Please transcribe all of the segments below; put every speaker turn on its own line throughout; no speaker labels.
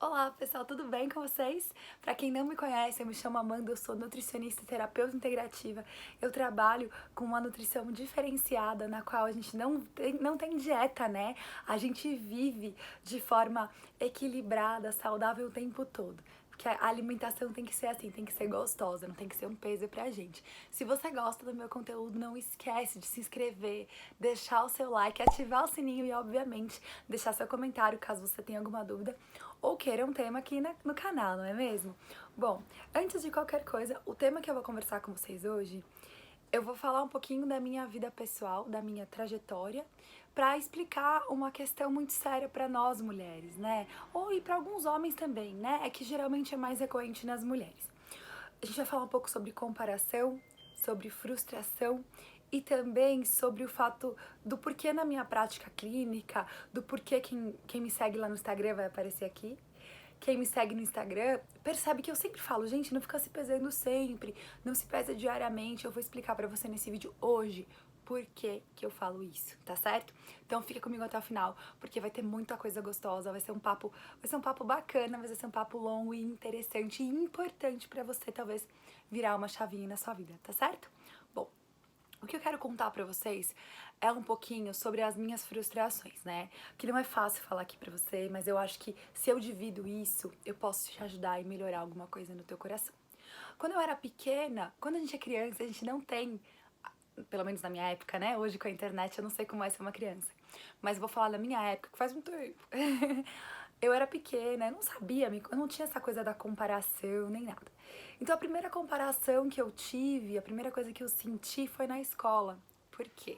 Olá pessoal, tudo bem com vocês? Para quem não me conhece, eu me chamo Amanda, eu sou nutricionista e terapeuta integrativa. Eu trabalho com uma nutrição diferenciada, na qual a gente não tem dieta, né? A gente vive de forma equilibrada, saudável o tempo todo. Porque a alimentação tem que ser assim, tem que ser gostosa, não tem que ser um peso pra gente. Se você gosta do meu conteúdo, não esquece de se inscrever, deixar o seu like, ativar o sininho e, obviamente, deixar seu comentário caso você tenha alguma dúvida ou queira um tema aqui no canal, não é mesmo? Bom, antes de qualquer coisa, o tema que eu vou conversar com vocês hoje, eu vou falar um pouquinho da minha vida pessoal, da minha trajetória, para explicar uma questão muito séria para nós mulheres, né? Ou e para alguns homens também, né? É que geralmente é mais recorrente nas mulheres. A gente vai falar um pouco sobre comparação, sobre frustração e também sobre o fato do porquê na minha prática clínica, do porquê quem me segue lá no Instagram vai aparecer aqui. Quem me segue no Instagram percebe que eu sempre falo, gente, não fica se pesando sempre, não se pesa diariamente. Eu vou explicar pra você nesse vídeo hoje por que eu falo isso, tá certo? Então fica comigo até o final, porque vai ter muita coisa gostosa, vai ser um papo bacana, vai ser um papo longo e interessante e importante pra você talvez virar uma chavinha na sua vida, tá certo? Bom, o que eu quero contar pra vocês é um pouquinho sobre as minhas frustrações, né? Que não é fácil falar aqui pra você, mas eu acho que se eu divido isso, eu posso te ajudar e melhorar alguma coisa no teu coração. Quando eu era pequena, quando a gente é criança, a gente não tem, pelo menos na minha época, né? Hoje com a internet eu não sei como é ser uma criança. Mas eu vou falar da minha época, que faz um tempo. Eu era pequena, eu não sabia, eu não tinha essa coisa da comparação nem nada. Então a primeira comparação que eu tive, a primeira coisa que eu senti foi na escola. Por quê?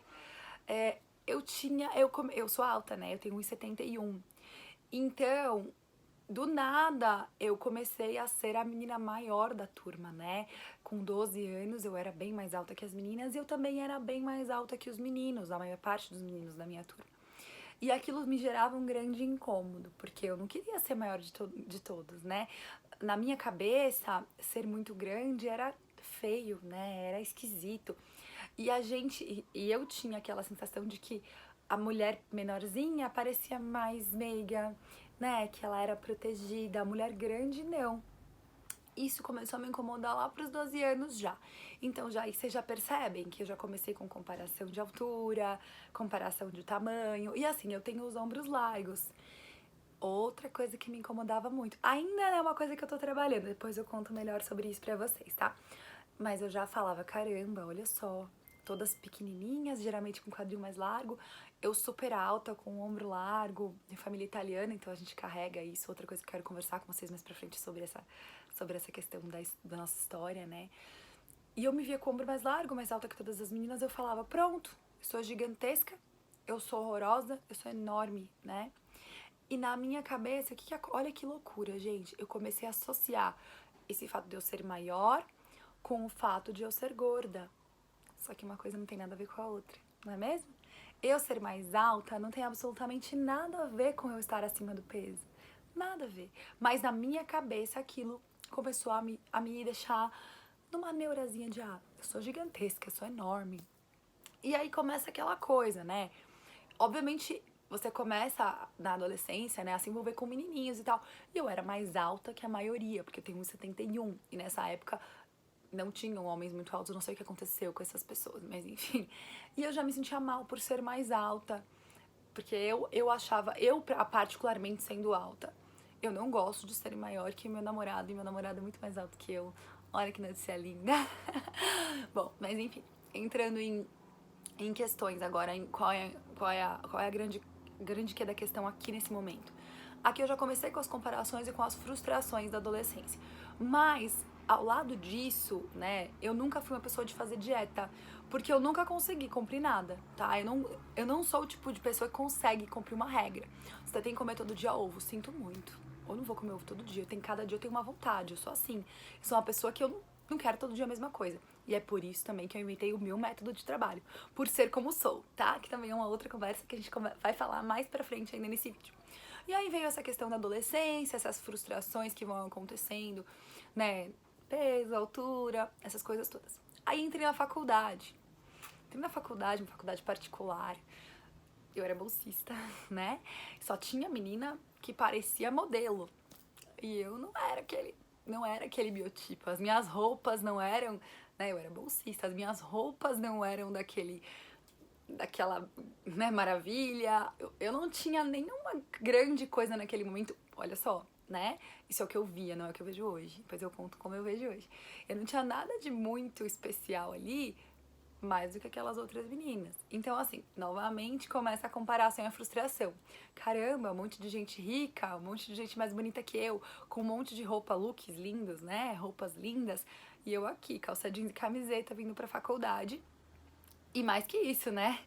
Eu sou alta, né? Eu tenho 1,71. Então, do nada, eu comecei a ser a menina maior da turma, né? Com 12 anos, eu era bem mais alta que as meninas e eu também era bem mais alta que os meninos, a maior parte dos meninos da minha turma. E aquilo me gerava um grande incômodo, porque eu não queria ser maior de todos, né? Na minha cabeça, ser muito grande era feio, né? Era esquisito. E eu tinha aquela sensação de que a mulher menorzinha parecia mais meiga, né? Que ela era protegida, a mulher grande não. Isso começou a me incomodar lá pros 12 anos já. Então já aí vocês já percebem que eu já comecei com comparação de altura, comparação de tamanho. E assim, eu tenho os ombros largos. Outra coisa que me incomodava muito. Ainda é uma coisa que eu tô trabalhando, depois eu conto melhor sobre isso pra vocês, tá? Mas eu já falava, caramba, olha só, todas pequenininhas, geralmente com quadril mais largo, eu super alta, com o ombro largo, de família italiana, então a gente carrega isso. Outra coisa que eu quero conversar com vocês mais pra frente sobre essa questão da nossa história, né? E eu me via com o ombro mais largo, mais alta que todas as meninas, eu falava, pronto, eu sou gigantesca, eu sou horrorosa, eu sou enorme, né? E na minha cabeça, olha que loucura, gente. Eu comecei a associar esse fato de eu ser maior com o fato de eu ser gorda. Só que uma coisa não tem nada a ver com a outra, não é mesmo? Eu ser mais alta não tem absolutamente nada a ver com eu estar acima do peso. Nada a ver. Mas na minha cabeça aquilo começou a me deixar numa neurazinha de eu sou gigantesca, eu sou enorme. E aí começa aquela coisa, né? Obviamente, você começa na adolescência, né, a se envolver com menininhos e tal. E eu era mais alta que a maioria, porque eu tenho 1,71. E nessa época não tinham homens muito altos, eu não sei o que aconteceu com essas pessoas, mas enfim. E eu já me sentia mal por ser mais alta, porque eu achava, eu particularmente sendo alta, eu não gosto de ser maior que meu namorado, e meu namorado é muito mais alto que eu. Olha que notícia linda. Bom, mas enfim, entrando em questões agora, em qual é a grande que é da questão aqui nesse momento. Aqui eu já comecei com as comparações e com as frustrações da adolescência. Mas, ao lado disso, né, eu nunca fui uma pessoa de fazer dieta, porque eu nunca consegui cumprir nada, tá? Eu não sou o tipo de pessoa que consegue cumprir uma regra. Você tem que comer todo dia ovo, sinto muito. Eu não vou comer ovo todo dia, cada dia eu tenho uma vontade, eu sou assim. Eu sou uma pessoa que eu não quero todo dia a mesma coisa. E é por isso também que eu inventei o meu método de trabalho. Por ser como sou, tá? Que também é uma outra conversa que a gente vai falar mais pra frente ainda nesse vídeo. E aí veio essa questão da adolescência, essas frustrações que vão acontecendo, né? Peso, altura, essas coisas todas. Aí entrei na faculdade. Entrei na faculdade, uma faculdade particular. Eu era bolsista, né? Só tinha menina que parecia modelo. E eu não era aquele biotipo. As minhas roupas não eram, né? Eu era bolsista, as minhas roupas não eram daquela, né, maravilha. Eu não tinha nenhuma grande coisa naquele momento. Olha só, né? Isso é o que eu via, não é o que eu vejo hoje. Depois eu conto como eu vejo hoje. Eu não tinha nada de muito especial ali, mais do que aquelas outras meninas. Então, assim, novamente começa a comparação e a frustração. Caramba, um monte de gente rica, um monte de gente mais bonita que eu, com um monte de roupa, looks lindos, né? Roupas lindas. E eu aqui, calça jeans e camiseta, vindo pra faculdade. E mais que isso, né?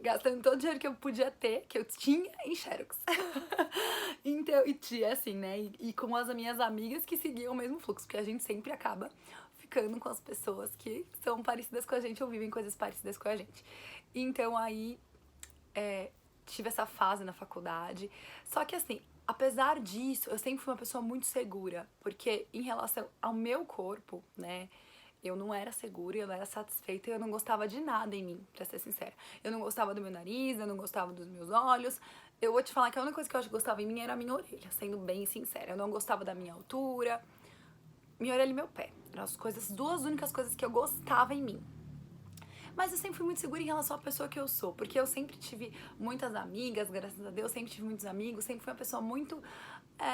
Gastando todo o dinheiro que eu podia ter, que eu tinha em Xerox. Então, e tinha assim, né? E com as minhas amigas que seguiam o mesmo fluxo, porque a gente sempre acaba ficando com as pessoas que são parecidas com a gente ou vivem coisas parecidas com a gente. Então aí tive essa fase na faculdade. Só que assim, apesar disso, eu sempre fui uma pessoa muito segura, porque em relação ao meu corpo, né? Eu não era segura, eu não era satisfeita, eu não gostava de nada em mim, pra ser sincera. Eu não gostava do meu nariz, eu não gostava dos meus olhos. Eu vou te falar que a única coisa que eu gostava em mim era a minha orelha, sendo bem sincera. Eu não gostava da minha altura, minha orelha e meu pé. Eram as coisas, duas únicas coisas que eu gostava em mim. Mas eu sempre fui muito segura em relação à pessoa que eu sou, porque eu sempre tive muitas amigas, graças a Deus, sempre tive muitos amigos, sempre fui uma pessoa muito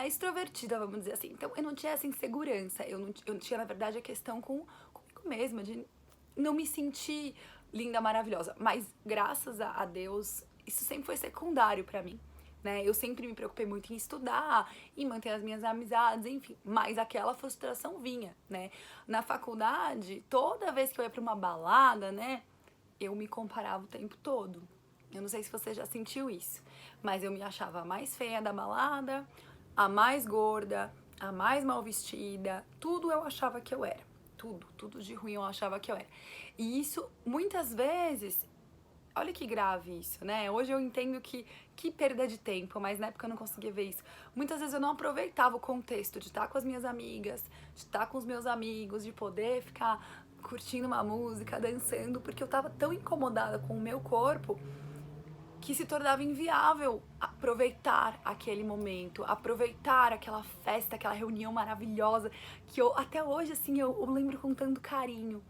extrovertida, vamos dizer assim. Então eu não tinha essa insegurança, eu tinha, na verdade, a questão comigo mesma, de não me sentir linda, maravilhosa. Mas graças a Deus, isso sempre foi secundário pra mim. Né? Eu sempre me preocupei muito em estudar, em manter as minhas amizades, enfim. Mas aquela frustração vinha, né? Na faculdade, toda vez que eu ia pra uma balada, né? Eu me comparava o tempo todo. Eu não sei se você já sentiu isso, mas eu me achava a mais feia da balada, a mais gorda, a mais mal vestida, tudo eu achava que eu era. Tudo de ruim eu achava que eu era. E isso, muitas vezes, olha que grave isso, né? Hoje eu entendo que perda de tempo, mas na época eu não conseguia ver isso. Muitas vezes eu não aproveitava o contexto de estar com as minhas amigas, de estar com os meus amigos, de poder ficar curtindo uma música, dançando, porque eu tava tão incomodada com o meu corpo que se tornava inviável aproveitar aquele momento, aproveitar aquela festa, aquela reunião maravilhosa, que eu até hoje, assim, eu lembro com tanto carinho.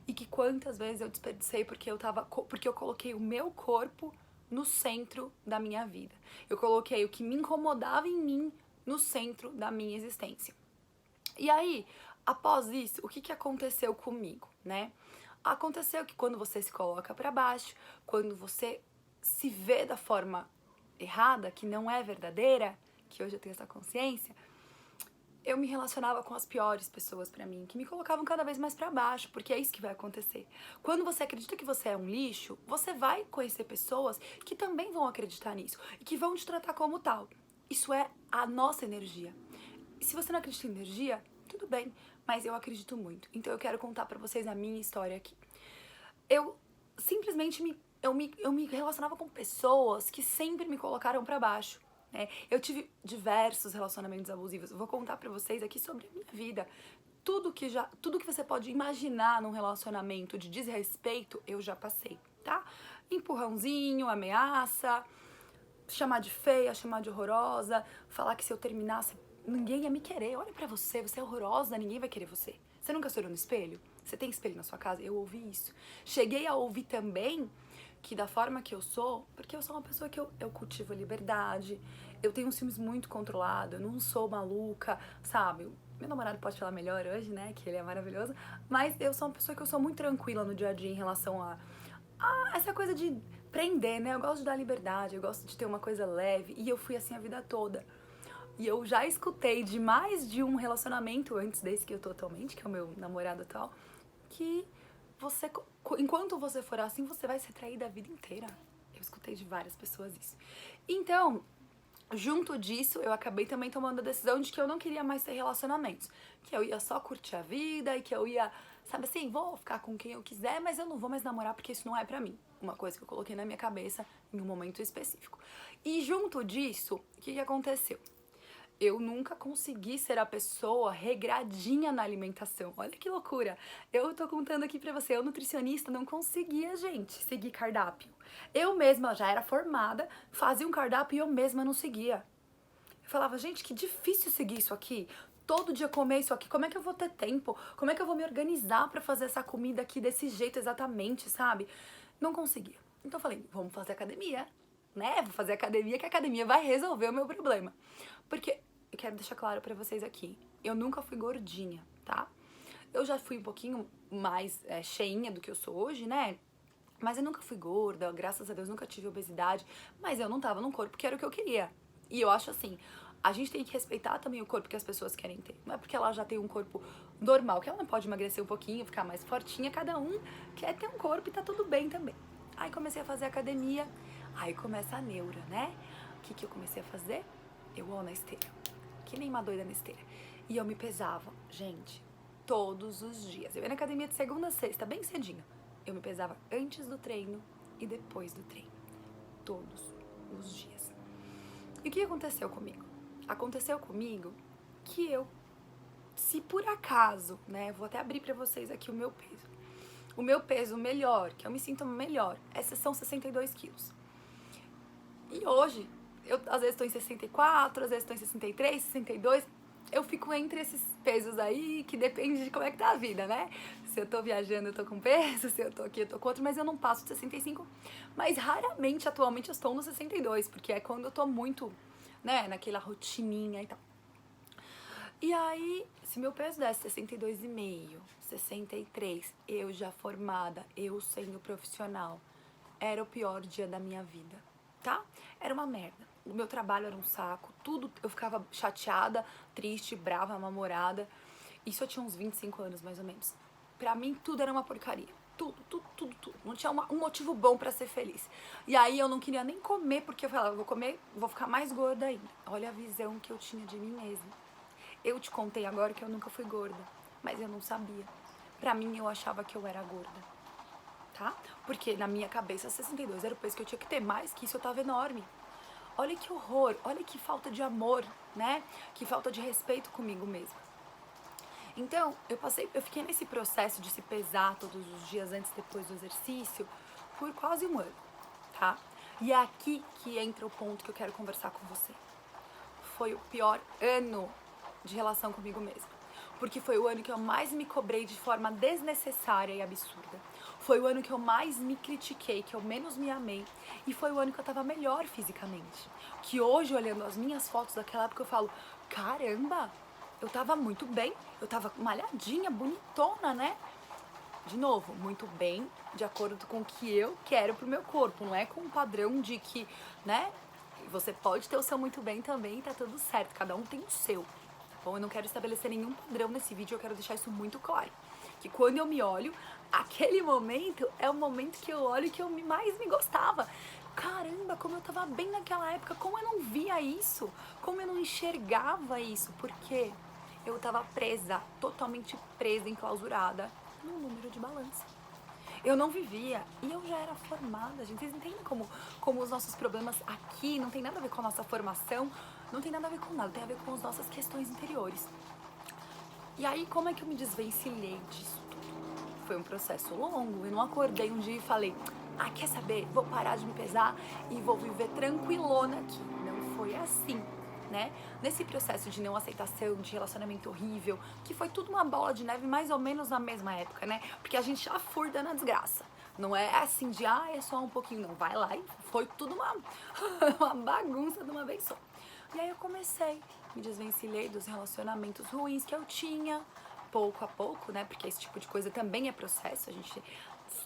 E que quantas vezes eu desperdicei porque eu coloquei o meu corpo no centro da minha vida. Eu coloquei o que me incomodava em mim no centro da minha existência. E aí, após isso, o que aconteceu comigo, né? Aconteceu que quando você se coloca para baixo, quando você se vê da forma errada, que não é verdadeira, que hoje eu tenho essa consciência, eu me relacionava com as piores pessoas pra mim, que me colocavam cada vez mais pra baixo, porque é isso que vai acontecer. Quando você acredita que você é um lixo, você vai conhecer pessoas que também vão acreditar nisso e que vão te tratar como tal. Isso é a nossa energia. E se você não acredita em energia, tudo bem, mas eu acredito muito. Então eu quero contar pra vocês a minha história aqui. Eu simplesmente eu me relacionava com pessoas que sempre me colocaram pra baixo. Eu tive diversos relacionamentos abusivos. Eu vou contar pra vocês aqui sobre a minha vida. Tudo que você pode imaginar num relacionamento de desrespeito, eu já passei, tá? Empurrãozinho, ameaça, chamar de feia, chamar de horrorosa, falar que se eu terminasse, ninguém ia me querer. Olha pra você, você é horrorosa, ninguém vai querer você. Você nunca se olhou no espelho? Você tem espelho na sua casa? Eu ouvi isso. Cheguei a ouvir também que da forma que eu sou, porque eu sou uma pessoa que eu cultivo a liberdade, eu tenho uns filmes muito controlados, eu não sou maluca, sabe? Meu namorado pode falar melhor hoje, né, que ele é maravilhoso, mas eu sou uma pessoa que eu sou muito tranquila no dia a dia em relação a essa coisa de prender, né? Eu gosto de dar liberdade, eu gosto de ter uma coisa leve, e eu fui assim a vida toda. E eu já escutei de mais de um relacionamento antes desse que eu tô atualmente, que é o meu namorado atual, que você, enquanto você for assim, você vai ser traída a vida inteira. Eu escutei de várias pessoas isso. Então, junto disso, eu acabei também tomando a decisão de que eu não queria mais ter relacionamentos. Que eu ia só curtir a vida e que eu ia, sabe assim, vou ficar com quem eu quiser, mas eu não vou mais namorar porque isso não é pra mim. Uma coisa que eu coloquei na minha cabeça em um momento específico. E junto disso, o que aconteceu? Eu nunca consegui ser a pessoa regradinha na alimentação. Olha que loucura. Eu tô contando aqui pra você, eu nutricionista não conseguia, gente, seguir cardápio. Eu mesma já era formada, fazia um cardápio e eu mesma não seguia. Eu falava, gente, que difícil seguir isso aqui. Todo dia comer isso aqui, como é que eu vou ter tempo? Como é que eu vou me organizar pra fazer essa comida aqui desse jeito exatamente, sabe? Não conseguia. Então eu falei, vamos fazer academia, né? Vou fazer academia, que a academia vai resolver o meu problema. Porque eu quero deixar claro pra vocês aqui, eu nunca fui gordinha, tá? Eu já fui um pouquinho mais cheinha do que eu sou hoje, né? Mas eu nunca fui gorda, graças a Deus nunca tive obesidade, mas eu não tava num corpo que era o que eu queria. E eu acho assim, a gente tem que respeitar também o corpo que as pessoas querem ter. Não é porque ela já tem um corpo normal que ela não pode emagrecer um pouquinho, ficar mais fortinha, cada um quer ter um corpo e tá tudo bem também. Aí comecei a fazer academia, aí começa a neura, né? O que eu comecei a fazer? Eu na esteira, que nem uma doida na esteira. E eu me pesava, gente, todos os dias. Eu ia na academia de segunda a sexta, bem cedinho. Eu me pesava antes do treino e depois do treino. Todos os dias. E o que aconteceu comigo? Aconteceu comigo que eu, se por acaso, né, vou até abrir pra vocês aqui o meu peso. O meu peso melhor, que eu me sinto melhor, são 62 quilos. E hoje, eu às vezes tô em 64, às vezes tô em 63, 62. Eu fico entre esses pesos aí, que depende de como é que tá a vida, né? Se eu tô viajando, eu tô com peso, se eu tô aqui, eu tô com outro, mas eu não passo de 65. Mas raramente, atualmente, eu estou no 62, porque é quando eu tô muito, né, naquela rotininha e tal. E aí, se meu peso desse 62,5, 63, eu já formada, eu sendo profissional, era o pior dia da minha vida, tá? Era uma merda. O meu trabalho era um saco, tudo, eu ficava chateada, triste, brava, mal-humorada. Isso eu tinha uns 25 anos, mais ou menos. Pra mim, tudo era uma porcaria. Tudo, tudo, tudo, tudo. Não tinha um motivo bom pra ser feliz. E aí eu não queria nem comer, porque eu falava, eu vou comer, vou ficar mais gorda ainda. Olha a visão que eu tinha de mim mesma. Eu te contei agora que eu nunca fui gorda, mas eu não sabia. Pra mim, eu achava que eu era gorda, tá? Porque na minha cabeça, 62 era o peso que eu tinha que ter, mais que isso eu tava enorme. Olha que horror, olha que falta de amor, né? Que falta de respeito comigo mesma. Então, eu fiquei nesse processo de se pesar todos os dias antes e depois do exercício por quase um ano, tá? E é aqui que entra o ponto que eu quero conversar com você. Foi o pior ano de relação comigo mesma. Porque foi o ano que eu mais me cobrei de forma desnecessária e absurda. Foi o ano que eu mais me critiquei, que eu menos me amei. E foi o ano que eu tava melhor fisicamente. Que hoje, olhando as minhas fotos daquela época, eu falo, caramba, eu tava muito bem. Eu tava malhadinha, bonitona, né? De novo, muito bem, de acordo com o que eu quero pro meu corpo. Não é com um padrão de que, né? Você pode ter o seu muito bem também, tá tudo certo. Cada um tem o seu. Bom, eu não quero estabelecer nenhum padrão nesse vídeo, eu quero deixar isso muito claro. Que quando eu me olho, aquele momento é o momento que eu olho que eu mais me gostava. Caramba, como eu tava bem naquela época, como eu não via isso, como eu não enxergava isso, porque eu tava presa, totalmente presa, enclausurada no número de balança. Eu não vivia e eu já era formada, gente. Vocês entendem como os nossos problemas aqui não tem nada a ver com a nossa formação, não tem nada a ver com nada, tem a ver com as nossas questões interiores. E aí, como é que eu me desvencilhei disso tudo? Foi um processo longo. Eu não acordei um dia e falei, quer saber? Vou parar de me pesar e vou viver tranquilona aqui. Não foi assim. Né? Nesse processo de não aceitação, de relacionamento horrível, que foi tudo uma bola de neve mais ou menos na mesma época, né? Porque a gente já furda na desgraça. Não é assim de, é só um pouquinho, não. Vai lá e foi tudo uma bagunça de uma vez só. E aí eu comecei, me desvencilhei dos relacionamentos ruins que eu tinha, pouco a pouco, né? Porque esse tipo de coisa também é processo,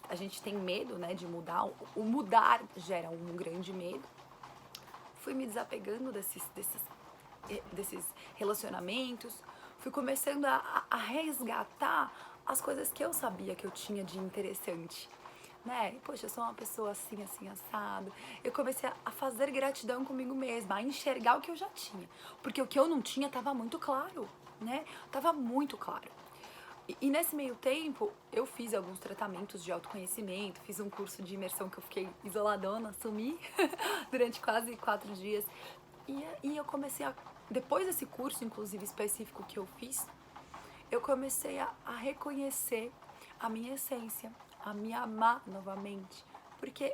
a gente tem medo, né, de mudar. O mudar gera um grande medo. Fui me desapegando desses relacionamentos, fui começando a resgatar as coisas que eu sabia que eu tinha de interessante, né? Poxa, eu sou uma pessoa assim, assim, assado. Eu comecei a fazer gratidão comigo mesma, a enxergar o que eu já tinha, porque o que eu não tinha tava muito claro, né? Tava muito claro. E nesse meio tempo, eu fiz alguns tratamentos de autoconhecimento, fiz um curso de imersão que eu fiquei isoladona, sumi durante quase 4 dias. E eu comecei depois desse curso, inclusive, específico que eu fiz, eu comecei a reconhecer a minha essência, a me amar novamente. Porque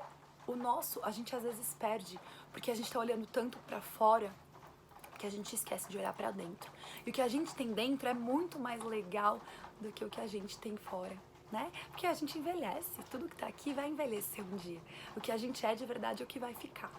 a gente às vezes perde, porque a gente tá olhando tanto pra fora, que que a gente esquece de olhar pra dentro. E o que a gente tem dentro é muito mais legal do que o que a gente tem fora, né? Porque a gente envelhece, tudo que tá aqui vai envelhecer um dia. O que a gente é de verdade é o que vai ficar.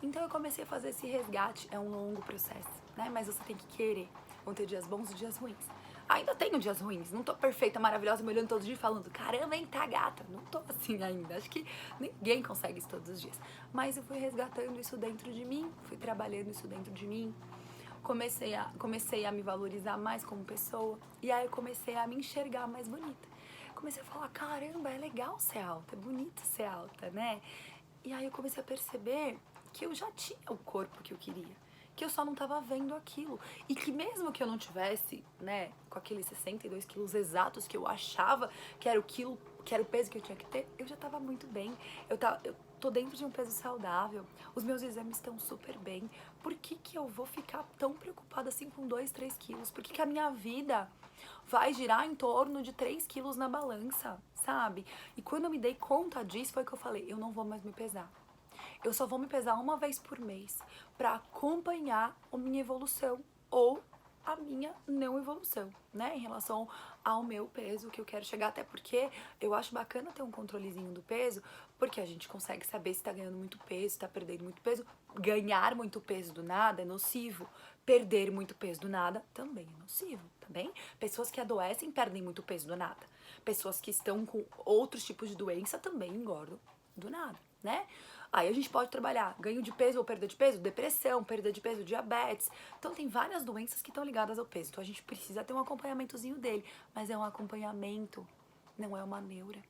Então eu comecei a fazer esse resgate, é um longo processo, né? Mas você tem que querer. Vão ter dias bons e dias ruins. Ainda tenho dias ruins, não tô perfeita, maravilhosa, me olhando todos os dias falando, caramba, hein, tá gata. Não tô assim ainda, acho que ninguém consegue isso todos os dias. Mas eu fui resgatando isso dentro de mim, fui trabalhando isso dentro de mim, comecei a me valorizar mais como pessoa, e aí eu comecei a me enxergar mais bonita. Comecei a falar, caramba, é legal ser alta, é bonito ser alta, né? E aí eu comecei a perceber que eu já tinha o corpo que eu queria, que eu só não tava vendo aquilo. E que mesmo que eu não tivesse, né, com aqueles 62 quilos exatos que eu achava que era o peso que eu tinha que ter, eu já tava muito bem. Eu tô dentro de um peso saudável, os meus exames estão super bem. Por que que eu vou ficar tão preocupada assim com 2, 3 quilos? Por que que a minha vida vai girar em torno de 3 quilos na balança, sabe? E quando eu me dei conta disso, foi que eu falei, eu não vou mais me pesar. Eu só vou me pesar uma vez por mês para acompanhar a minha evolução ou a minha não evolução, né? Em relação ao meu peso que eu quero chegar. Até porque eu acho bacana ter um controlezinho do peso, porque a gente consegue saber se tá ganhando muito peso, se tá perdendo muito peso. Ganhar muito peso do nada é nocivo. Perder muito peso do nada também é nocivo, tá bem? Pessoas que adoecem perdem muito peso do nada. Pessoas que estão com outros tipos de doença também engordam do nada, né? Aí a gente pode trabalhar ganho de peso ou perda de peso, depressão, perda de peso, diabetes. Então tem várias doenças que estão ligadas ao peso. Então a gente precisa ter um acompanhamentozinho dele, mas é um acompanhamento, não é uma neura,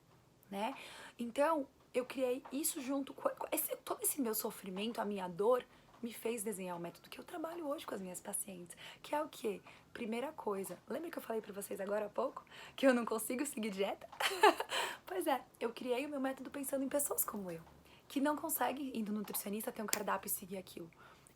né? Então eu criei isso junto com todo esse meu sofrimento, a minha dor, me fez desenhar o método que eu trabalho hoje com as minhas pacientes, que é o quê? Primeira coisa, lembra que eu falei pra vocês agora há pouco que eu não consigo seguir dieta? Pois é, eu criei o meu método pensando em pessoas como eu, que não conseguem ir no nutricionista, ter um cardápio e seguir aquilo.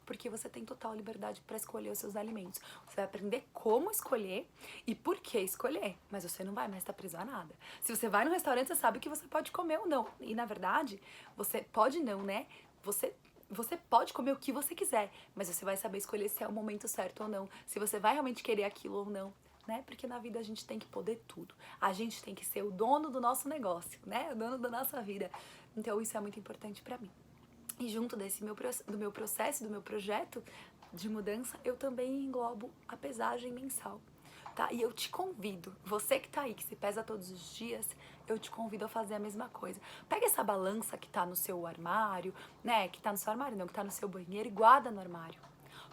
Porque você tem total liberdade para escolher os seus alimentos. Você vai aprender como escolher e por que escolher, mas você não vai mais estar preso a nada. Se você vai no restaurante, você sabe que você pode comer ou não. E na verdade, você pode não, né? Você pode comer o que você quiser, mas você vai saber escolher se é o momento certo ou não, se você vai realmente querer aquilo ou não, né? Porque na vida a gente tem que poder tudo. A gente tem que ser o dono do nosso negócio, né? O dono da nossa vida. Então isso é muito importante pra mim. E junto do meu processo, do meu projeto de mudança, eu também englobo a pesagem mensal, tá? E eu te convido, você que tá aí, que se pesa todos os dias, eu te convido a fazer a mesma coisa. Pega essa balança que tá no seu armário, né? Que tá no seu armário não, que tá no seu banheiro e guarda no armário.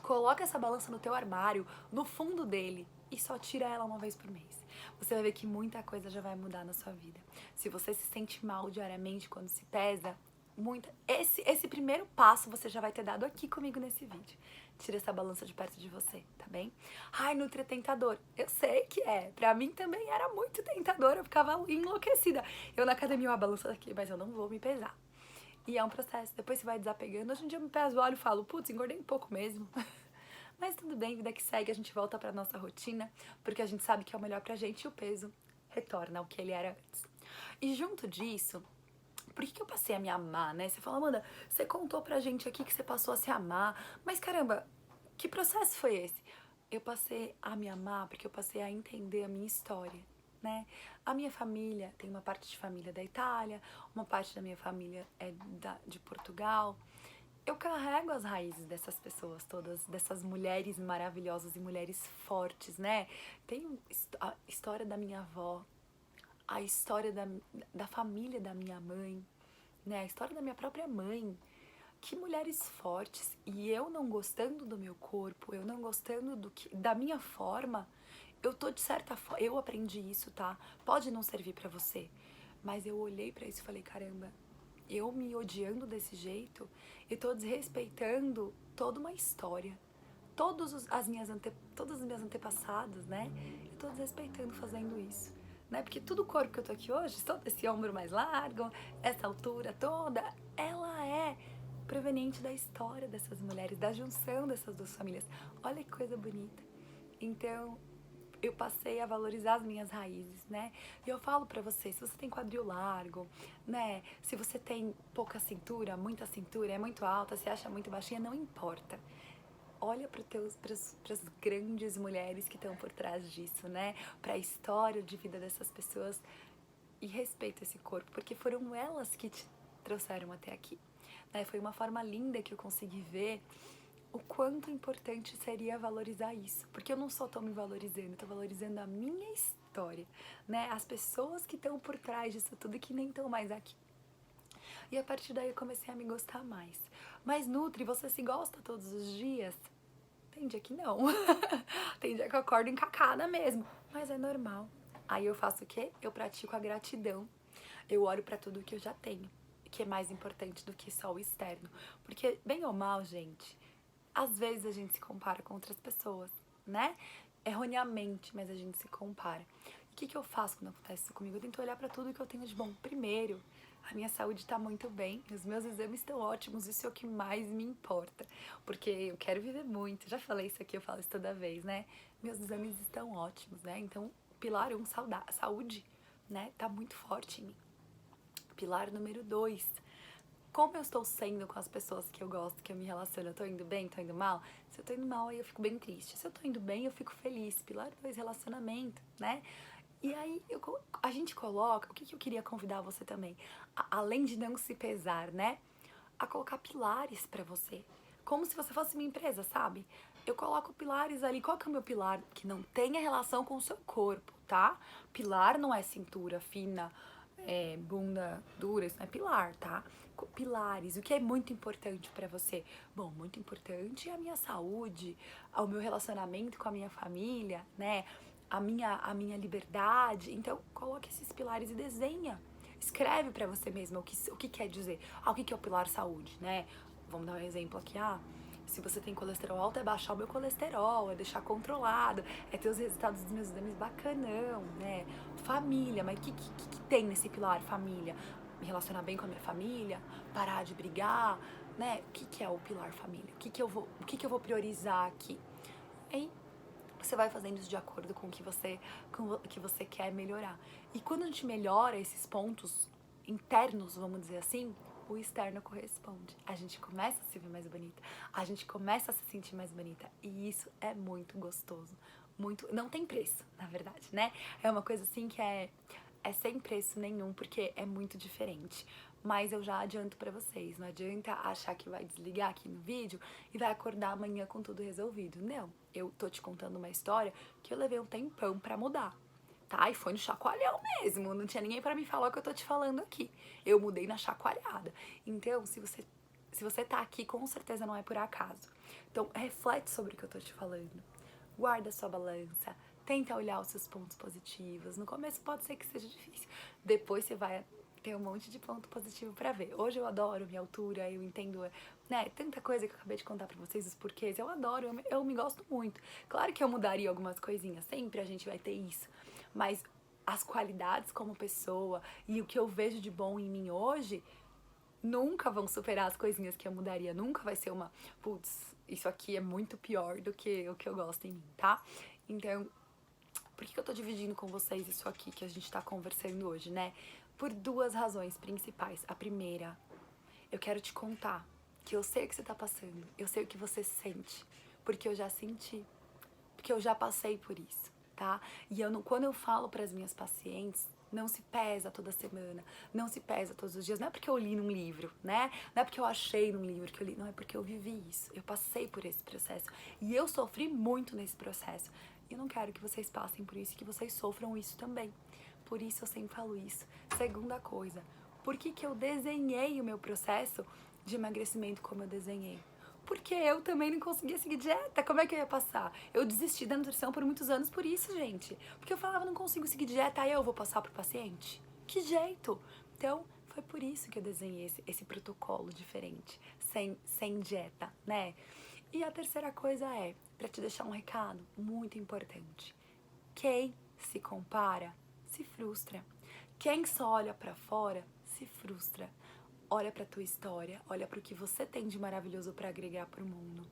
Coloca essa balança no teu armário, no fundo dele, e só tira ela uma vez por mês. Você vai ver que muita coisa já vai mudar na sua vida. Se você se sente mal diariamente quando se pesa, esse primeiro passo você já vai ter dado aqui comigo nesse vídeo. Tira essa balança de perto de você, tá bem? Ai, Nutri é tentador. Eu sei que é. Pra mim também era muito tentador. Eu ficava enlouquecida. Eu na academia, uma balança daqui, mas eu não vou me pesar. E é um processo. Depois você vai desapegando. Hoje em dia eu me peso, olho e falo, putz, engordei um pouco mesmo. Mas tudo bem, vida que segue, a gente volta pra nossa rotina, porque a gente sabe que é o melhor pra gente e o peso retorna ao que ele era antes. E junto disso, por que eu passei a me amar, né? Você fala, Amanda, você contou pra gente aqui que você passou a se amar, mas caramba, que processo foi esse? Eu passei a me amar porque eu passei a entender a minha história, né? A minha família, tem uma parte de família da Itália, uma parte da minha família é de Portugal. Eu carrego as raízes dessas pessoas todas, dessas mulheres maravilhosas e mulheres fortes, né? Tem a história da minha avó, a história da família da minha mãe, né? A história da minha própria mãe. Que mulheres fortes. E eu não gostando do meu corpo, eu não gostando da minha forma, eu tô de certa forma, eu aprendi isso, tá? Pode não servir pra você, mas eu olhei pra isso e falei, caramba, eu me odiando desse jeito, eu tô desrespeitando toda uma história. Todas as minhas antepassadas, né? Eu tô desrespeitando fazendo isso, né? Porque todo o corpo que eu tô aqui hoje, todo esse ombro mais largo, essa altura toda, ela é proveniente da história dessas mulheres, da junção dessas duas famílias. Olha que coisa bonita. Então, eu passei a valorizar as minhas raízes, né? E eu falo pra você, se você tem quadril largo, né? Se você tem pouca cintura, muita cintura, é muito alta, se acha muito baixinha, não importa. olha para as grandes mulheres que estão por trás disso, né? Para a história de vida dessas pessoas e respeita esse corpo, porque foram elas que te trouxeram até aqui, né? Foi uma forma linda que eu consegui ver o quanto importante seria valorizar isso, porque eu não só tô me valorizando, eu tô valorizando a minha história, né? As pessoas que estão por trás disso tudo e que nem estão mais aqui. E a partir daí eu comecei a me gostar mais. Mas Nutri, você se gosta todos os dias? Tem dia que não. Tem dia que eu acordo encacada mesmo, mas é normal. Aí eu faço o quê? Eu pratico a gratidão. Eu olho pra tudo que eu já tenho, que é mais importante do que só o externo. Porque, bem ou mal, gente, às vezes a gente se compara com outras pessoas, né? Erroneamente, mas a gente se compara. E o que eu faço quando acontece isso comigo? Eu tento olhar pra tudo que eu tenho de bom. Primeiro, a minha saúde tá muito bem, os meus exames estão ótimos, isso é o que mais me importa. Porque eu quero viver muito, já falei isso aqui, eu falo isso toda vez, né? Meus exames estão ótimos, né? Então, pilar 1, saúde, né? Tá muito forte em mim. Pilar número 2, como eu estou sendo com as pessoas que eu gosto, que eu me relaciono, eu tô indo bem, tô indo mal? Se eu tô indo mal, aí eu fico bem triste. Se eu tô indo bem, eu fico feliz. Pilar 2, relacionamento, né? E aí a gente coloca, o que eu queria convidar você também, além de não se pesar, né? A colocar pilares pra você. Como se você fosse minha empresa, sabe? Eu coloco pilares ali. Qual que é o meu pilar? Que não tenha relação com o seu corpo, tá? Pilar não é cintura fina, bunda dura, isso não é pilar, tá? Pilares, o que é muito importante pra você? Bom, muito importante é a minha saúde, o meu relacionamento com a minha família, né? A minha liberdade. Então, coloque esses pilares e desenha. Escreve pra você mesma o que quer dizer. O que é o pilar saúde, né? Vamos dar um exemplo aqui. Se você tem colesterol alto, é baixar o meu colesterol, é deixar controlado, é ter os resultados dos meus exames bacanão, né? Família, mas o que tem nesse pilar família? Me relacionar bem com a minha família, parar de brigar, né? O que é o pilar família? O que eu vou priorizar aqui? Aí você vai fazendo isso de acordo com o que você quer melhorar. E quando a gente melhora esses pontos internos, vamos dizer assim, o externo corresponde. A gente começa a se ver mais bonita, a gente começa a se sentir mais bonita. E isso é muito gostoso. Muito, não tem preço, na verdade, né? É uma coisa assim que é sem preço nenhum, porque é muito diferente. Mas eu já adianto pra vocês, não adianta achar que vai desligar aqui no vídeo e vai acordar amanhã com tudo resolvido. Não, eu tô te contando uma história que eu levei um tempão pra mudar, tá? E foi no chacoalhão mesmo, não tinha ninguém pra me falar o que eu tô te falando aqui. Eu mudei na chacoalhada. Então, se você tá aqui, com certeza não é por acaso. Então, reflete sobre o que eu tô te falando. Guarda a sua balança, tenta olhar os seus pontos positivos. No começo pode ser que seja difícil, depois você vai ter um monte de ponto positivo pra ver. Hoje eu adoro minha altura, eu entendo, né, tanta coisa que eu acabei de contar pra vocês, os porquês, eu adoro, eu me gosto muito. Claro que eu mudaria algumas coisinhas, sempre a gente vai ter isso, mas as qualidades como pessoa e o que eu vejo de bom em mim hoje nunca vão superar as coisinhas que eu mudaria. Nunca vai ser uma, putz, isso aqui é muito pior do que o que eu gosto em mim, tá? Então, por que eu tô dividindo com vocês isso aqui que a gente tá conversando hoje, né? Por duas razões principais. A primeira, eu quero te contar que eu sei o que você tá passando, eu sei o que você sente, porque eu já senti, porque eu já passei por isso, tá? E eu não, quando eu falo para as minhas pacientes, não se pesa toda semana, não se pesa todos os dias. Não é porque eu li num livro, né? Não é porque eu achei num livro que eu li, não, é porque eu vivi isso. Eu passei por esse processo e eu sofri muito nesse processo. E eu não quero que vocês passem por isso e que vocês sofram isso também. Por isso eu sempre falo isso. Segunda coisa, por que eu desenhei o meu processo de emagrecimento como eu desenhei? Porque eu também não conseguia seguir dieta. Como é que eu ia passar? Eu desisti da nutrição por muitos anos por isso, gente. Porque eu falava, não consigo seguir dieta, aí eu vou passar pro paciente? Que jeito? Então, foi por isso que eu desenhei esse protocolo diferente, sem dieta, né? E a terceira coisa é, pra te deixar um recado muito importante. Quem se compara, se frustra. Quem só olha pra fora, se frustra. Olha pra tua história, olha pro que você tem de maravilhoso pra agregar pro mundo.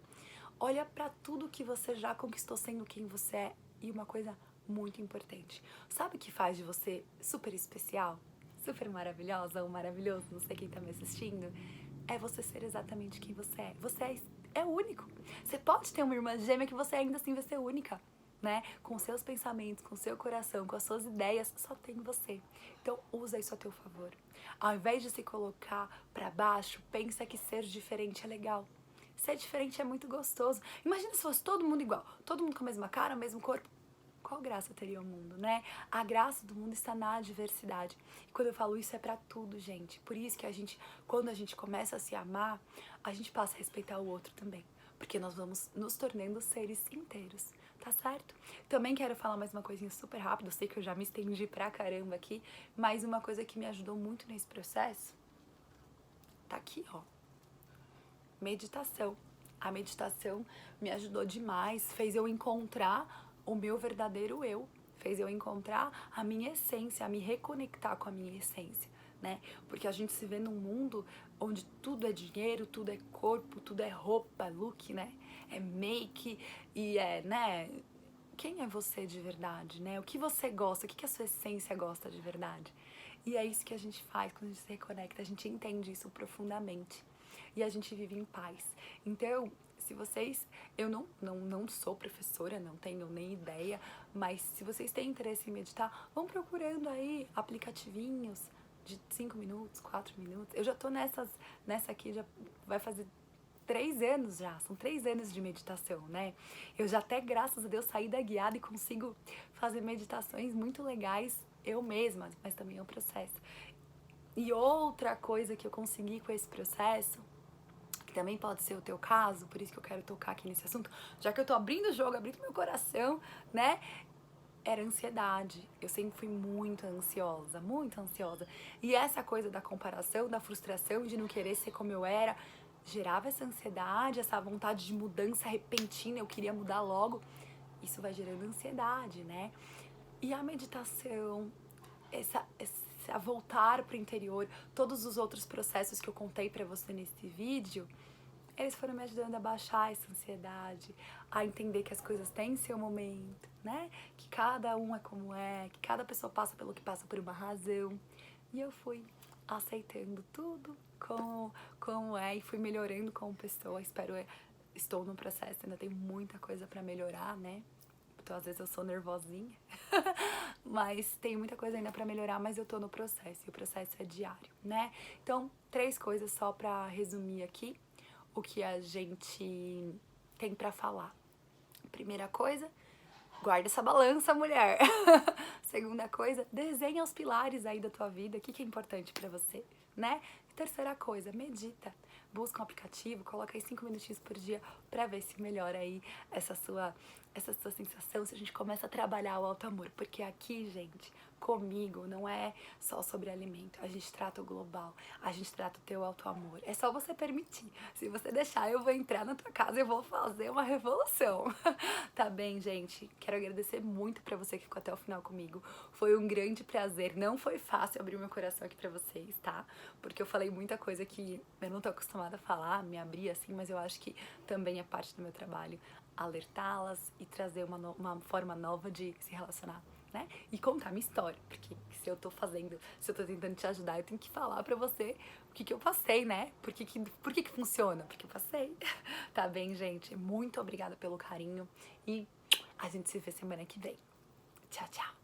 Olha pra tudo que você já conquistou sendo quem você é. E uma coisa muito importante. Sabe o que faz de você super especial? Super maravilhosa ou maravilhoso, não sei quem tá me assistindo. É você ser exatamente quem você é. é único. Você pode ter uma irmã gêmea que você ainda assim vai ser única, né? Com seus pensamentos, com seu coração, com as suas ideias, só tem você. Então usa isso a teu favor. Ao invés de se colocar pra baixo, pensa que ser diferente é legal. Ser diferente é muito gostoso. Imagina se fosse todo mundo igual, todo mundo com a mesma cara, o mesmo corpo. Qual graça teria o mundo, né? A graça do mundo está na diversidade. E quando eu falo isso é pra tudo, gente. Por isso que quando a gente começa a se amar, a gente passa a respeitar o outro também. Porque nós vamos nos tornando seres inteiros, tá certo? Também quero falar mais uma coisinha super rápida. Eu sei que eu já me estendi pra caramba aqui, mas uma coisa que me ajudou muito nesse processo tá aqui, ó. Meditação. A meditação me ajudou demais, fez eu encontrar o meu verdadeiro eu, fez eu encontrar a minha essência, a me reconectar com a minha essência, né? Porque a gente se vê num mundo onde tudo é dinheiro, tudo é corpo, tudo é roupa, look, né? É make e né? Quem é você de verdade, né? O que você gosta, o que a sua essência gosta de verdade? E é isso que a gente faz quando a gente se reconecta, a gente entende isso profundamente. E a gente vive em paz. Então, se vocês... Eu não sou professora, não tenho nem ideia, mas se vocês têm interesse em meditar, vão procurando aí aplicativinhos de 5 minutos, 4 minutos. Eu já tô nessa aqui, já vai fazer 3 anos já, são 3 anos de meditação, né? Eu já até, graças a Deus, saí da guiada e consigo fazer meditações muito legais eu mesma, mas também é um processo. E outra coisa que eu consegui com esse processo, que também pode ser o teu caso, por isso que eu quero tocar aqui nesse assunto, já que eu tô abrindo o jogo, abrindo meu coração, né? Era ansiedade. Eu sempre fui muito ansiosa, muito ansiosa. E essa coisa da comparação, da frustração, de não querer ser como eu era, gerava essa ansiedade, essa vontade de mudança repentina, eu queria mudar logo. Isso vai gerando ansiedade, né? E a meditação, essa voltar pro interior, todos os outros processos que eu contei pra você nesse vídeo, eles foram me ajudando a baixar essa ansiedade, a entender que as coisas têm seu momento, né? Que cada um é como é, que cada pessoa passa pelo que passa por uma razão. E eu fui aceitando tudo como é e fui melhorando como pessoa. Estou no processo, ainda tem muita coisa pra melhorar, né? Então, às vezes eu sou nervosinha, mas tem muita coisa ainda pra melhorar, mas eu tô no processo, e o processo é diário, né? Então, 3 coisas só pra resumir aqui o que a gente tem pra falar. Primeira coisa, guarda essa balança, mulher. Segunda coisa, desenha os pilares aí da tua vida, o que é importante pra você, né? Terceira coisa, medita. Busca um aplicativo, coloca aí 5 minutinhos por dia pra ver se melhora aí essa sua sensação, se a gente começa a trabalhar o auto-amor. Porque aqui, gente, comigo, não é só sobre alimento. A gente trata o global, a gente trata o teu auto-amor. É só você permitir. Se você deixar, eu vou entrar na tua casa e eu vou fazer uma revolução. Tá bem, gente? Quero agradecer muito pra você que ficou até o final comigo. Foi um grande prazer. Não foi fácil abrir meu coração aqui pra vocês, tá? Porque eu falei muita coisa que eu não tô acostumada a falar, me abrir assim, mas eu acho que também é parte do meu trabalho alertá-las e trazer uma forma nova de se relacionar, né? E contar minha história, porque se eu tô tentando te ajudar, eu tenho que falar pra você o que eu passei, né? Por que funciona? Porque eu passei. Tá bem, gente? Muito obrigada pelo carinho e a gente se vê semana que vem. Tchau, tchau!